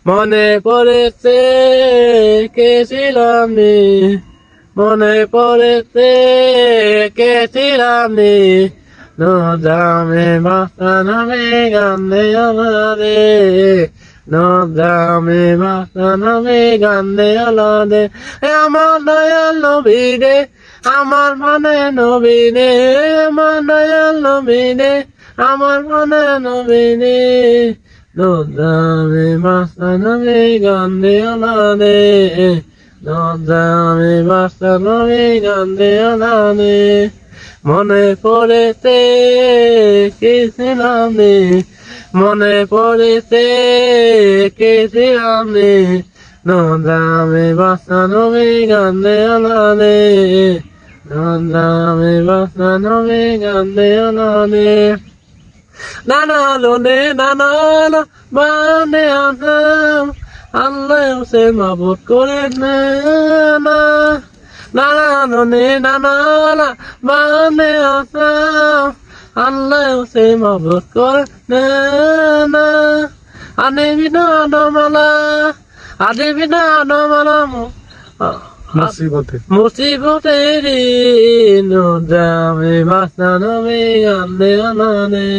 মনে পড়েছে কে ছিলাম রে, মনে পড়েছে কে ছিলাম রে, নদামে মাথা নামে গান্ধে আমারে, নদামে মাথা নামে গান্ধে আলাদে। আমার দয়াল নবী রে, আমার মানে নবী রে, আমার দয়াল নবী রে, আমার মানে নবী রে, নদামে মাথা নামে গান্ধে আলাদে, নদামে মাথা নামে গান্ধে আলাদে। মনে পড়েছে কে ছিলাম রে, মনে পড়েছে কে ছিলাম রে, নদামে বাঁচানো গান্ধে আলাদে, নদামে বাঁচানো গান্ধে আলাদে। নানা লোনে নানা মানে আসাম, আল্লাহ সে মাবুদ করে না, নানা লোনে নানা মানে আসাম, আল্লাহ সে মাবুদ করে না। আনে বিনা নমালা, আনে বিনা নমালা মুসিবতে রে, নদামে বাঁচানো গান্ধে আলাদে।